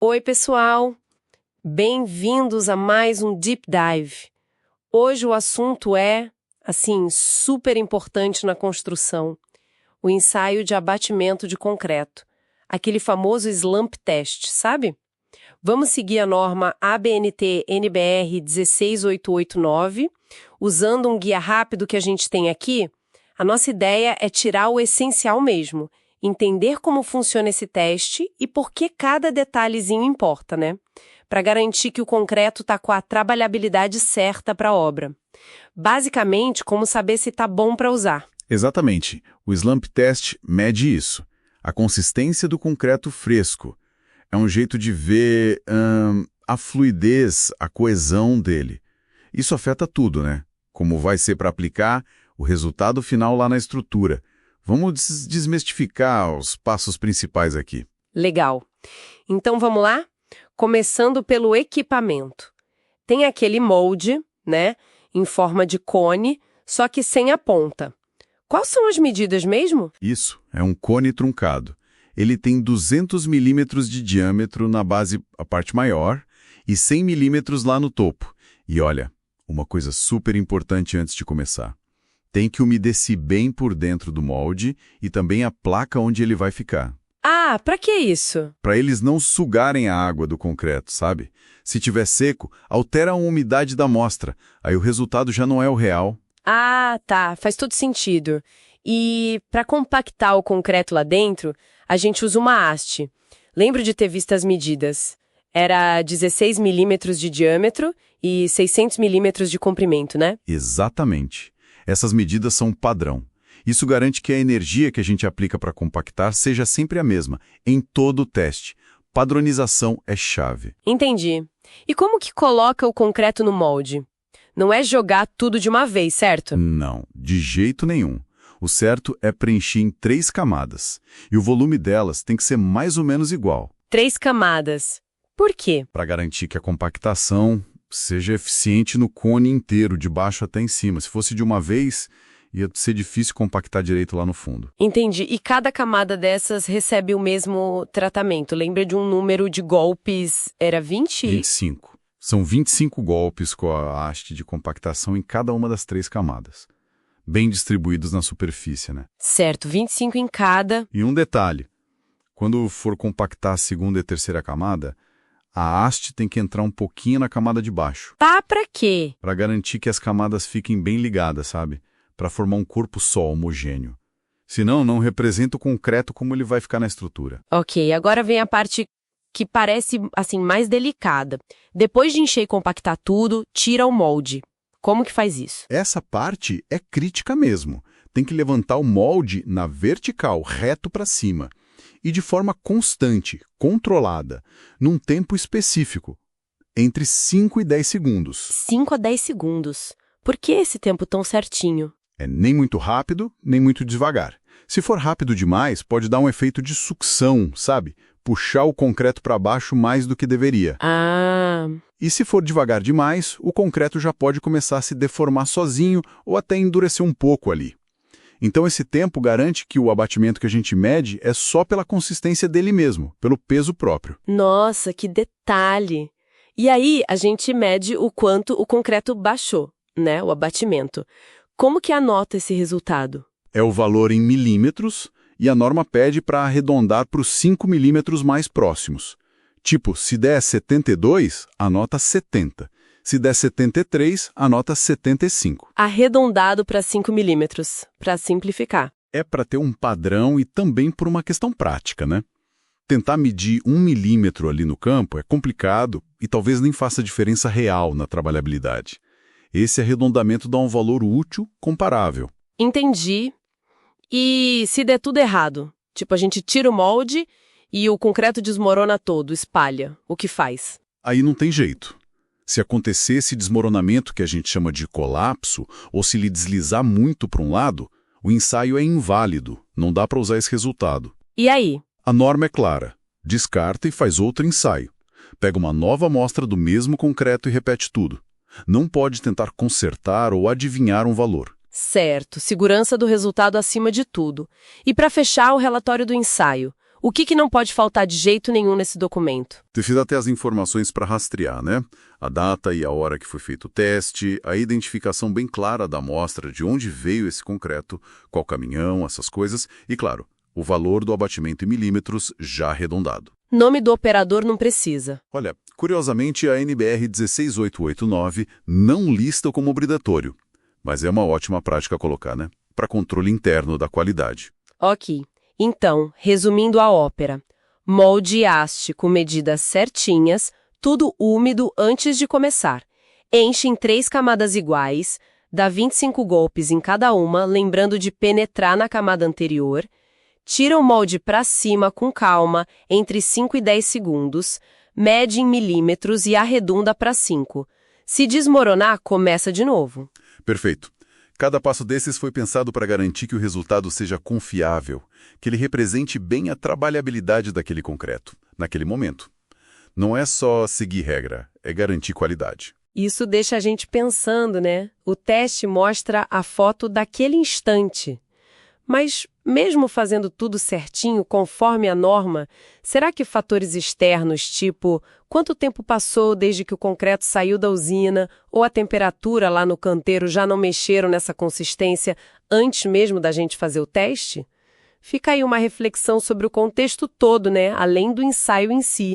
Oi, pessoal! Bem-vindos a mais um Deep Dive. Hoje o assunto é, super importante na construção. O ensaio de abatimento de concreto. Aquele famoso slump test, sabe? Vamos seguir a norma ABNT-NBR 16889, usando um guia rápido que a gente tem aqui. A nossa ideia é tirar o essencial mesmo, entender como funciona esse teste e por que cada detalhezinho importa, né? Para garantir que o concreto está com a trabalhabilidade certa para a obra. Basicamente, como saber se está bom para usar. Exatamente. O slump test mede isso. A consistência do concreto fresco. É um jeito de ver a fluidez, a coesão dele. Isso afeta tudo, né? Como vai ser para aplicar o resultado final lá na estrutura. Vamos desmistificar os passos principais aqui. Legal. Então vamos lá? Começando pelo equipamento. Tem aquele molde, né, em forma de cone, só que sem a ponta. Quais são as medidas mesmo? Isso, é um cone truncado. Ele tem 200 milímetros de diâmetro na base, a parte maior, e 100 milímetros lá no topo. E olha, uma coisa super importante antes de começar. Tem que umedecer bem por dentro do molde e também a placa onde ele vai ficar. Ah, pra que isso? Para eles não sugarem a água do concreto, sabe? Se tiver seco, altera a umidade da amostra. Aí o resultado já não é o real. Ah, tá. Faz todo sentido. E para compactar o concreto lá dentro, a gente usa uma haste. Lembro de ter visto as medidas. Era 16 milímetros de diâmetro e 600 milímetros de comprimento, né? Exatamente. Essas medidas são padrão. Isso garante que a energia que a gente aplica para compactar seja sempre a mesma, em todo o teste. Padronização é chave. Entendi. E como que coloca o concreto no molde? Não é jogar tudo de uma vez, certo? Não, de jeito nenhum. O certo é preencher em 3 camadas. E o volume delas tem que ser mais ou menos igual. 3 camadas. Por quê? Para garantir que a compactação seja eficiente no cone inteiro, de baixo até em cima. Se fosse de uma vez, ia ser difícil compactar direito lá no fundo. Entendi. E cada camada dessas recebe o mesmo tratamento? Lembra de um número de golpes? Era 20? 25. São 25 golpes com a haste de compactação em cada uma das 3 camadas. Bem distribuídos na superfície, né? Certo, 25 em cada. E um detalhe. Quando for compactar a segunda e terceira camada, a haste tem que entrar um pouquinho na camada de baixo. Tá pra quê? Para garantir que as camadas fiquem bem ligadas, sabe? Para formar um corpo só, homogêneo. Senão, não representa o concreto como ele vai ficar na estrutura. Ok, agora vem a parte que parece, mais delicada. Depois de encher e compactar tudo, tira o molde. Como que faz isso? Essa parte é crítica mesmo. Tem que levantar o molde na vertical, reto para cima. E de forma constante, controlada, num tempo específico, entre 5 e 10 segundos. 5 a 10 segundos. Por que esse tempo tão certinho? É nem muito rápido, nem muito devagar. Se for rápido demais, pode dar um efeito de sucção, sabe? Puxar o concreto para baixo mais do que deveria. Ah... E se for devagar demais, o concreto já pode começar a se deformar sozinho ou até endurecer um pouco ali. Então esse tempo garante que o abatimento que a gente mede é só pela consistência dele mesmo, pelo peso próprio. Nossa, que detalhe! E aí a gente mede o quanto o concreto baixou, né? O abatimento. Como que anota esse resultado? É o valor em milímetros e a norma pede para arredondar para os 5 milímetros mais próximos. Tipo, se der 72, anota 70. Se der 73, anota 75. Arredondado para 5 milímetros, para simplificar. É para ter um padrão e também por uma questão prática, né? Tentar medir 1 milímetro ali no campo é complicado e talvez nem faça diferença real na trabalhabilidade. Esse arredondamento dá um valor útil comparável. Entendi. E se der tudo errado? Tipo, a gente tira o molde e o concreto desmorona todo, espalha. O que faz? Aí não tem jeito. Se acontecer esse desmoronamento que a gente chama de colapso, ou se ele deslizar muito para um lado, o ensaio é inválido, não dá para usar esse resultado. E aí? A norma é clara. Descarta e faz outro ensaio. Pega uma nova amostra do mesmo concreto e repete tudo. Não pode tentar consertar ou adivinhar um valor. Certo, segurança do resultado acima de tudo. E para fechar o relatório do ensaio, O que não pode faltar de jeito nenhum nesse documento? Fiz até as informações para rastrear, né? A data e a hora que foi feito o teste, a identificação bem clara da amostra, de onde veio esse concreto, qual caminhão, essas coisas, e, claro, o valor do abatimento em milímetros já arredondado. Nome do operador não precisa. Olha, curiosamente, a NBR 16889 não lista como obrigatório, mas é uma ótima prática colocar, né? Para controle interno da qualidade. Ok. Então, resumindo a ópera, molde e haste com medidas certinhas, tudo úmido antes de começar. Enche em 3 camadas iguais, dá 25 golpes em cada uma, lembrando de penetrar na camada anterior. Tira o molde para cima com calma, entre 5 e 10 segundos, mede em milímetros e arredonda para 5. Se desmoronar, começa de novo. Perfeito. Cada passo desses foi pensado para garantir que o resultado seja confiável, que ele represente bem a trabalhabilidade daquele concreto, naquele momento. Não é só seguir regra, é garantir qualidade. Isso deixa a gente pensando, né? O teste mostra a foto daquele instante. Mas, mesmo fazendo tudo certinho, conforme a norma, será que fatores externos, tipo quanto tempo passou desde que o concreto saiu da usina ou a temperatura lá no canteiro já não mexeram nessa consistência antes mesmo da gente fazer o teste? Fica aí uma reflexão sobre o contexto todo, né? Além do ensaio em si.